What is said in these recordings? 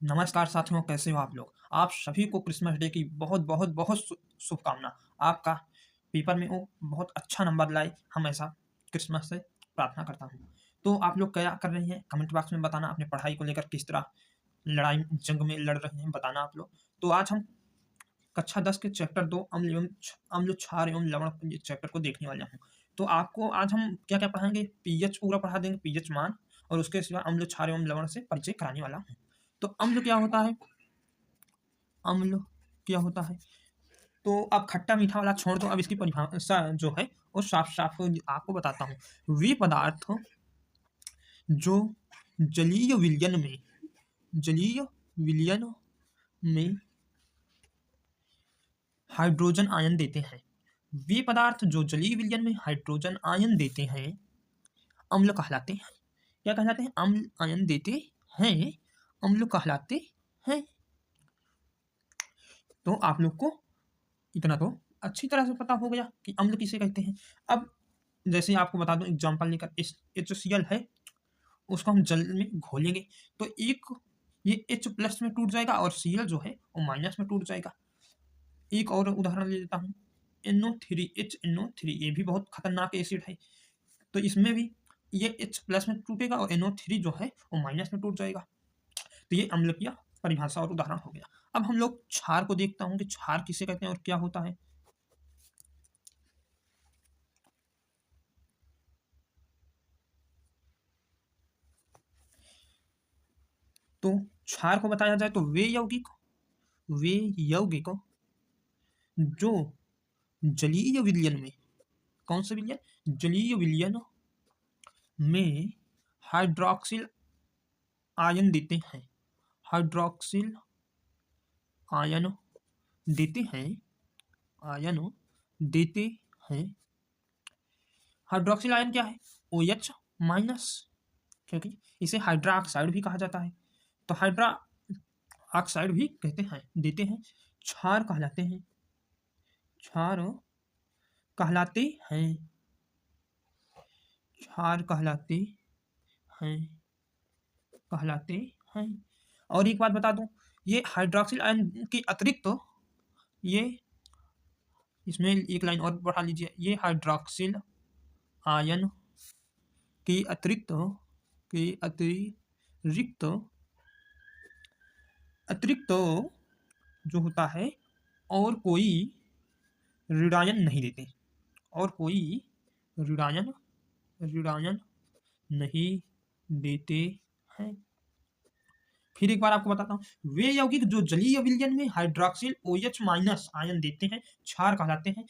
नमस्कार साथियों, कैसे हो आप लोग। आप सभी को क्रिसमस डे की बहुत बहुत बहुत शुभकामना। आपका पेपर में वो बहुत अच्छा नंबर लाए, हम ऐसा क्रिसमस से प्रार्थना करता हूँ। तो आप लोग क्या कर रहे हैं कमेंट बॉक्स में बताना। अपने पढ़ाई को लेकर किस तरह लड़ाई जंग में लड़ रहे हैं बताना आप लोग। तो आज हम कक्षा 10 के चैप्टर 2 अम्ल क्षार एवं लवण ये चैप्टर को देखने वाले हैं। तो आपको आज हम क्या क्या पढ़ाएंगे, पीएच पूरा पढ़ा देंगे, पीएच मान, और उसके सिवा अम्ल क्षार एवं लवण से परिचय कराने वाला हूँ। तो अम्ल क्या होता है, अम्ल क्या होता है। तो अब खट्टा मीठा वाला छोड़ दो, अब इसकी परिभाषा जो है वो साफ साफ आपको बताता हूँ। वे पदार्थ जो जलीय विलयन में जलीय विलयन में हाइड्रोजन आयन देते हैं। वे पदार्थ जो जलीय विलयन में हाइड्रोजन आयन देते हैं अम्ल कहलाते हैं। क्या कहलाते हैं? अम्ल आयन देते हैं, अम्ल कहलाते हैं। तो आप लोग को इतना तो अच्छी तरह से पता हो गया कि अम्ल किसे कहते हैं। अब जैसे आपको बता दूं एग्जांपल लेकर, HCl है, उसको हम जल में घोलेंगे तो एक ये H प्लस में टूट जाएगा और Cl जो है वो माइनस में टूट जाएगा। एक और उदाहरण ले लेता हूँ, NO3, ये भी बहुत खतरनाक एसिड है। तो इसमें भी ये H प्लस में टूटेगा और NO3 जो है वो माइनस में टूट जाएगा। तो ये अम्ल की परिभाषा और उदाहरण हो गया। अब हम लोग क्षार को देखता हूँ कि क्षार किसे कहते हैं और क्या होता है। तो क्षार को बताया जाए तो वे यौगिक जो जलीय विलयन में, कौन सा विलयन? जलीय विलयन में हाइड्रोक्सिल आयन देते हैं। हाइड्रोक्सिल आयन देते हैं, आयन देते हैं। हाइड्रोक्सिल आयन क्या है? OH माइनस, क्योंकि इसे हाइड्रा ऑक्साइड भी कहा जाता है। तो हाइड्रा ऑक्साइड भी कहते हैं, देते हैं। क्षार कहलाते हैं, क्षार कहलाते हैं, क्षार कहलाते हैं, कहलाते हैं। और एक बात बता दूं, ये हाइड्रोक्सिल आयन के अतिरिक्त ये, इसमें एक लाइन और बढ़ा लीजिए, ये हाइड्रोक्सिल आयन के अतिरिक्त, के अतिरिक्त अतिरिक्त जो होता है और कोई ऋणायन नहीं देते, और कोई ऋणायन ऋणायन नहीं देते हैं। फिर एक बार आपको बताता हूँ, वे यौगिक जो जलीय विलयन में हाइड्रोक्सिल OH माइनस आयन देते हैं क्षार कहलाते हैं।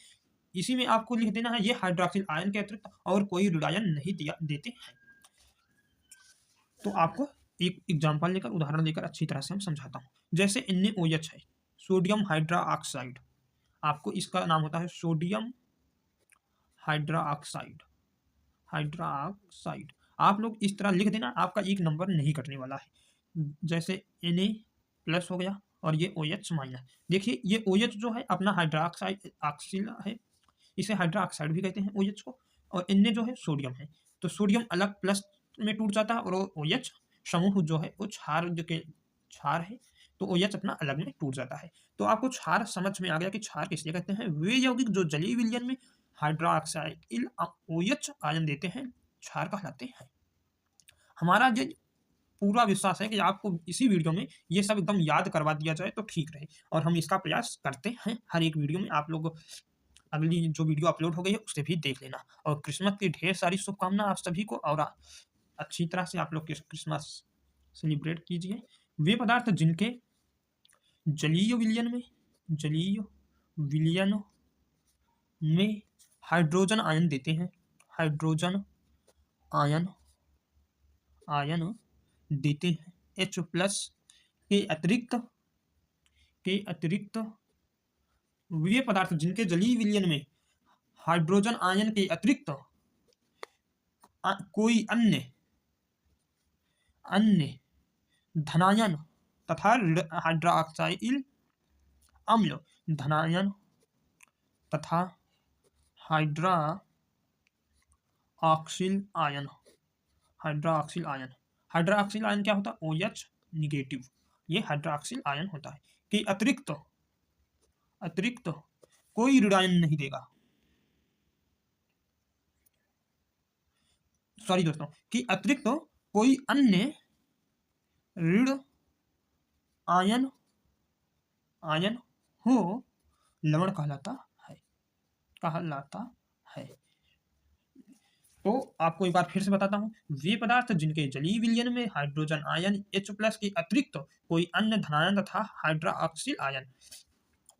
इसी में आपको लिख देना है ये हाइड्रोक्सिल आयन के अतिरिक्त और कोई ऋणायन नहीं देते हैं। तो आपको एक एग्जाम्पल लेकर, उदाहरण लेकर अच्छी तरह से हम समझाता हूँ। जैसे NaOH है, सोडियम हाइड्रा ऑक्साइड, आपको इसका नाम होता है sodium hydra oxide, hydra oxide. आप लोग इस तरह लिख देना, आपका एक नंबर नहीं कटने वाला है। जैसे Na प्लस हो गया और ये OH माइनस। देखिए ये OH जो है अपना हाइड्रोक्साइड ऑक्सील है, इसे हाइड्रा ऑक्साइड भी कहते हैं OH को, और Na जो है सोडियम है। तो सोडियम अलग प्लस में टूट जाता है और OH समूह जो है वो क्षार के क्षार है, तो OH अपना अलग में टूट जाता है। तो आपको क्षार समझ में आ गया कि क्षार किसे कहते हैं। वे यौगिक जो जलीय विलयन में हाइड्रोक्साइल OH आयन देते हैं क्षार कहलाते हैं। हमारा जो पूरा विश्वास है कि आपको इसी वीडियो में ये सब एकदम याद करवा दिया जाए तो ठीक रहे, और हम इसका प्रयास करते हैं हर एक वीडियो में। आप लोग अगली जो वीडियो अपलोड हो गई है उसे भी देख लेना, और क्रिसमस की ढेर सारी शुभकामना आप सभी को, और अच्छी तरह से आप लोग क्रिसमस सेलिब्रेट कीजिए। वे पदार्थ जिनके जलीय विलयन में, जलीय विलयन में हाइड्रोजन आयन देते हैं, हाइड्रोजन आयन आयन देते हैं। H प्लस के अतिरिक्त, के अतिरिक्त वे पदार्थ जिनके जलीय विलयन में हाइड्रोजन आयन के अतिरिक्त कोई अन्य अन्य धनायन तथा हाइड्रोक्साइल अम्ल, धनायन तथा hydroxyl ion, hydroxyl ion. Hydroxyl ion क्या होता है? OH निगेटिव, ये हाइड्रोक्सिल आयन होता है। कि अतिरिक्त कोई ऋण आयन नहीं देगा, सॉरी दोस्तों, कि अतिरिक्त कोई अन्य ऋण आयन हो लवण कहलाता है। तो आपको एक बार फिर से बताता हूँ, वे पदार्थ जिनके जलीय विलयन में हाइड्रोजन आयन H+ के अतिरिक्त कोई अन्य धनायन तथा हाइड्रोक्सिल आयन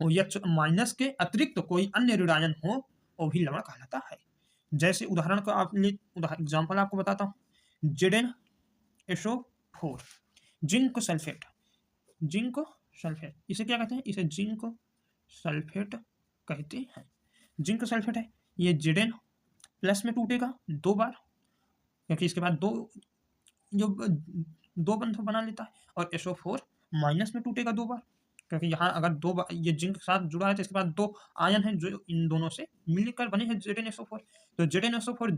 OH- के अतिरिक्त कोई अन्य ऋण आयन हो, वो भी लवण कहलाता है। जैसे उदाहरण का एग्जाम्पल आपको बताता हूँ, ZnSO4 जिंक सल्फेट, इसे क्या कहते हैं? इसे जिंक सल्फेट कहते हैं। जिंक सल्फेट है, ये Zn प्लस में टूटेगा 2 बार, क्योंकि इसके बाद दो बंधन बना लेता है, और SO4 माइनस में टूटेगा 2 बार, क्योंकि यहाँ अगर 2 बार ये जिंक के साथ जुड़ा है तो इसके बाद 2 आयन हैं जो इन दोनों से मिलकर बने हैं ZnSO4। तो ZnSO4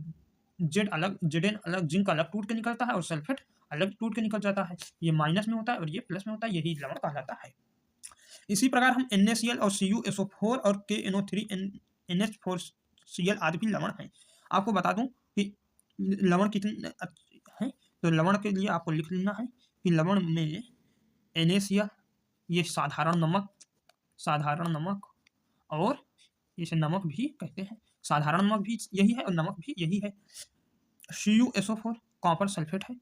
Zn अलग जिंक अलग टूट के निकलता है और सल्फेट अलग टूट के निकल जाता है। ये माइनस में होता है और ये प्लस में होता है, यही लवण कहलाता है। इसी प्रकार हम NaCl और CuSO4 और KNO3 NH4Cl आदि भी लवण हैं। आपको बता दूं कि लवण कितने हैं, तो लवण के लिए आपको लिख लेना है कि लवण में NaCl ये साधारण नमक, और इसे नमक भी कहते हैं, साधारण नमक भी यही है और नमक भी यही है। CuSO4 कॉपर सल्फेट है।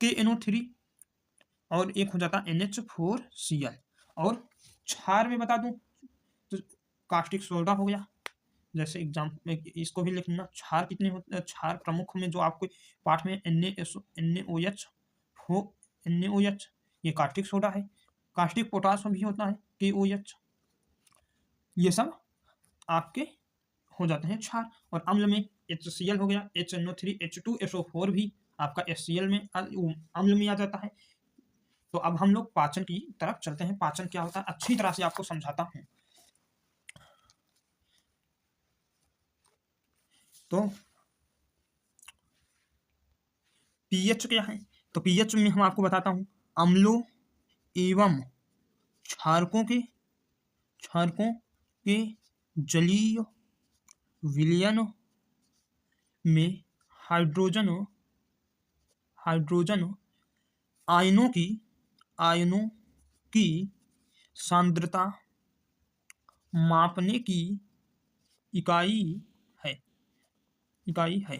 KNO3 और एक हो जाता है NH4Cl। और क्षार में बता दूं तो कास्टिक सोडा हो गया। जैसे एग्जाम में इसको भी लिखना, क्षार कितने होते हैं? क्षार प्रमुख में जो आपको पाठ में NaOH ये कास्टिक सोडा है। कास्टिक पोटास में भी होता है KOH। ये सब आपके हो जाते हैं क्षार। और अम्ल में HCl हो गया, HNO3 H2SO4 भी आपका HCl में अम्ल में आ जाता है। तो अब हम लोग पाचन की तरफ चलते हैं। पाचन क्या होता है अच्छी तरह से आपको समझाता हूं। तो पीएच क्या है? तो पीएच में हम आपको बताता हूं, अम्लों एवं क्षारकों के जलीय विलयन में हाइड्रोजन आयनों की सांद्रता मापने की इकाई है।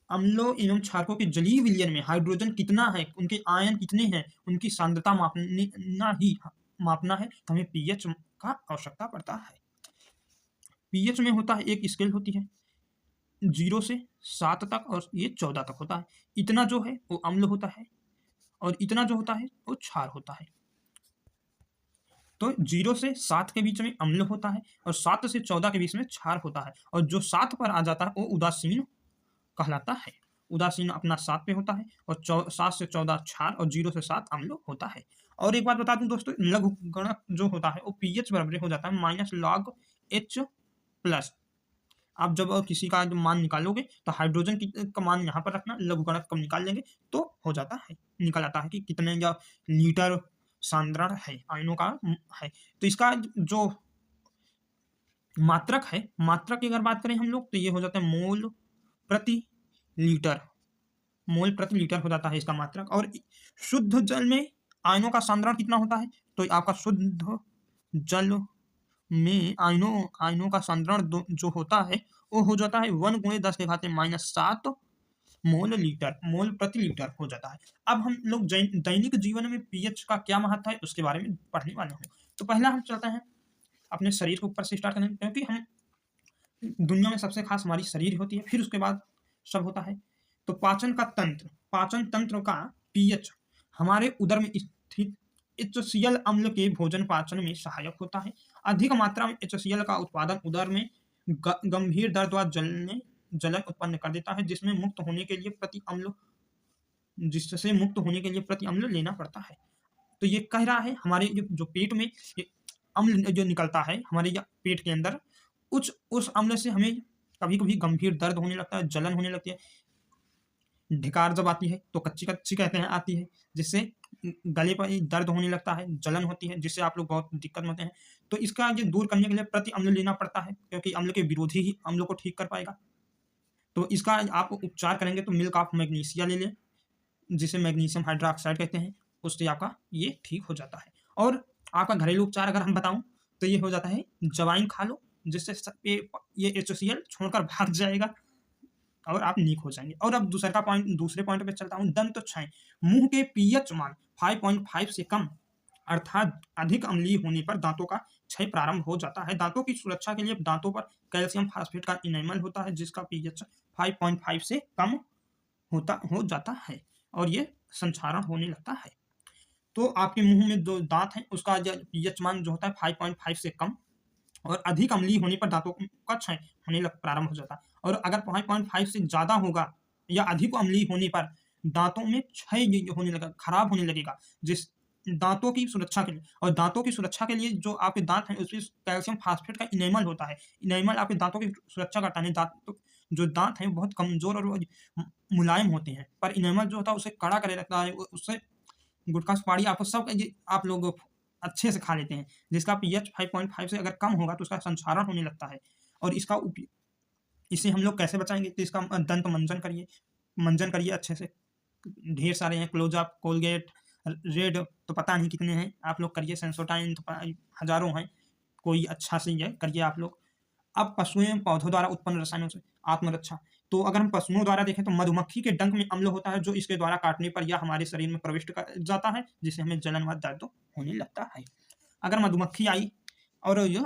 अम्लों एवं क्षारकों के जलीय विलयन में हाइड्रोजन कितना है, उनके आयन कितने हैं, उनकी सांद्रता मापना है, तो हमें पीएच का आवश्यकता पड़ता है। पीएच में होता है, एक स्केल होती है 0 से 7 तक, और ये 14 तक होता है। इतना जो है वो अम्ल होता है और इतना जो होता है वो क्षार होता है। तो 0 से 7 के बीच में अम्ल होता है और 7 से 14 के बीच में क्षार होता है, और जो 7 पर आ जाता है वो उदासीन कहलाता है। उदासीन अपना 7 पे होता है, और 7 से 14 क्षार और 0 से 7 अम्ल होता है। और एक बात बता दूं दोस्तों, लघुगणक जो होता है वो पीएच बराबर हो जाता है -log H+। आप जब किसी का मान निकालोगे तो हाइड्रोजन का मान यहाँ पर रखना, लघुगणक कब निकाल लेंगे तो हो जाता है, निकल आता है कि कितने या लीटर सांद्रण है आयनों का है। तो इसका जो मात्रक है, मात्रक की अगर बात करें हम लोग तो ये हो जाता है मोल प्रति लीटर हो जाता है इसका मात्रक। और शुद्ध जल में आयनों का सांद्रण कितना होता है, तो आपका शुद्ध जल में आयनों का सांद्रण जो होता है वो हो जाता है 1 × 10⁻⁷ मोल प्रति लीटर हो जाता है। अब हम लोग दैनिक जीवन में पीएच का क्या महत्व है उसके बारे में पढ़ने वाले हैं। तो पहला हम चलते हैं अपने शरीर के ऊपर से स्टार्ट करेंगे, क्योंकि हम दुनिया में सबसे खास हमारी शरीर होती है, फिर उसके बाद सब होता है। तो पाचन तंत्र का पीएच हमारे उदर में स्थित HCl अम्ल के भोजन पाचन में सहायक होता है। अधिक मात्रा में HCl का उत्पादन उदर में गंभीर दर्द व जलन उत्पन्न कर देता है, जिससे मुक्त होने के लिए प्रति अम्ल लेना पड़ता है। तो ये कह रहा है हमारे जो पेट में अम्ल जो निकलता है हमारे पेट के अंदर, उस अम्ल से हमें कभी कभी गंभीर दर्द होने लगता है, जलन होने लगती है, ढिकार जब आती है तो कच्ची कहते हैं आती है, जिससे गले पर ही दर्द होने लगता है, जलन होती है, जिससे आप लोग बहुत दिक्कत में होते हैं। तो इसका ये दूर करने के लिए प्रति अम्ल लेना पड़ता है, क्योंकि अम्ल के विरोधी ही अम्लों को ठीक कर पाएगा। तो इसका आप उपचार करेंगे तो मिल्क ऑफ मैग्नीशिया ले लें, जिसे मैग्नीशियम हाइड्रोक्साइड कहते हैं, उससे आपका ये ठीक हो जाता है। और आपका घरेलू उपचार अगर हम बताऊं तो ये हो जाता है जवाइन खा लो, जिससे ये HCl छोड़कर भाग जाएगा और आप नीक हो जाएंगे। और अब दूसरे पॉइंट पे चलता हूँ, दंत क्षय। मुंह के पीएच मान 5.5 से कम अर्थात अधिक अम्लीय होने पर दांतों का क्षय प्रारंभ हो जाता है। दांतों की सुरक्षा के लिए दांतों पर कैल्शियम फास्फेट का इनेमल होता है, जिसका पीएच 5.5 से कम हो जाता है और ये संक्षारण होने लगता है। तो आपके मुंह में जो दांत है उसका पीएच मान जो होता है 5.5 से कम और अधिक अम्लीय होने पर दांतों का क्षय होने प्रारंभ हो जाता है। और अगर 5.5 से ज़्यादा होगा या अधिक अम्लीय होने पर दांतों में क्षय होने लगा, खराब होने लगेगा, जिस दांतों की सुरक्षा के लिए। और दांतों की सुरक्षा के लिए जो आपके दांत हैं उसमें कैल्शियम फास्फेट का इनेमल होता है। इनेमल आपके दांतों की सुरक्षा करता है। जो दांत हैं बहुत कमजोर और मुलायम होते हैं, पर इनेमल जो होता है उसे कड़ा करे रखता है, उससे गुटखा सुपारी आपको सब आप लोग अच्छे से खा लेते हैं। जिसका पीएच 5.5 से अगर कम होगा तो उसका संक्षारण होने लगता है। और इसे हम लोग कैसे बचाएंगे, तो इसका दंत मंजन करिए अच्छे से। ढेर सारे हैं, क्लोजअप, कोलगेट, रेड तो पता नहीं कितने हैं, आप लोग करिए। सेंसोटाइन तो हजारों हैं, कोई अच्छा से ये करिए आप लोग। अब पशुएं पौधों द्वारा उत्पन्न रसायनों से आत्मरक्षा। तो अगर हम पशुओं द्वारा देखें तो मधुमक्खी के डंक में अम्ल होता है, जो इसके द्वारा काटने पर या हमारे शरीर में प्रविष्ट कर जाता है, जिससे हमें जलन व दर्द होने लगता है। अगर मधुमक्खी आई और ये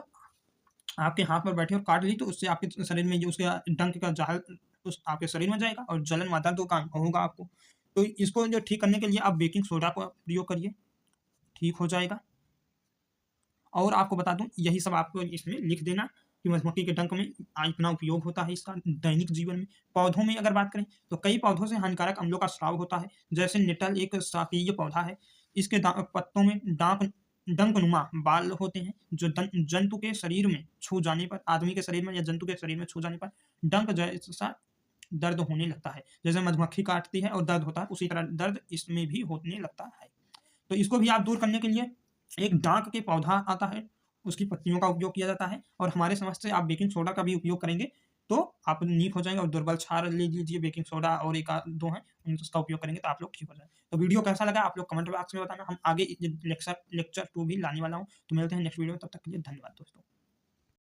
आपके हाथ पर बैठी और काट ली तो उससे आपके शरीर में जो उसके डंक का जहर उस आपके शरीर में जाएगा और जलन व दर्द होगा आपको। तो इसको जो ठीक करने के लिए आप बेकिंग सोडा का प्रयोग करिए, ठीक हो जाएगा। और आपको बता दूं, यही सब आपको इसमें लिख देना कि मधुमक्खी के डंक में इतना उपयोग होता है इसका दैनिक जीवन में। पौधों में अगर बात करें तो कई पौधों से हानिकारक अम्लों का स्राव होता है, जैसे निटल एक शाकीय पौधा है। इसके पत्तों में डंकनुमा बाल होते हैं, जो जंतु के शरीर में छू जाने पर, आदमी के शरीर में या जंतु के शरीर में छू जाने पर डंक जैसा दर्द होने लगता है। जैसे मधुमक्खी काटती है और दर्द होता है, उसी तरह दर्द इसमें भी होने लगता है। तो इसको भी आप दूर करने के लिए एक डाक के पौधा आता है, उसकी पत्तियों का उपयोग किया जाता है। और हमारे समझ से आप बेकिंग सोडा का भी उपयोग करेंगे तो आप ठीक हो जाएंगे। और दुर्बल क्षार ले लीजिए, बेकिंग सोडा और एक दो हैं, उसका उपयोग करेंगे तो आप लोग ठीक हो जाएंगे। तो वीडियो कैसा लगा आप लोग कमेंट बॉक्स में बताना। हम आगे लेक्चर 2 भी लाने वाला हूँ। तो मिलते हैं नेक्स्ट वीडियो में, तब तक के लिए धन्यवाद दोस्तों।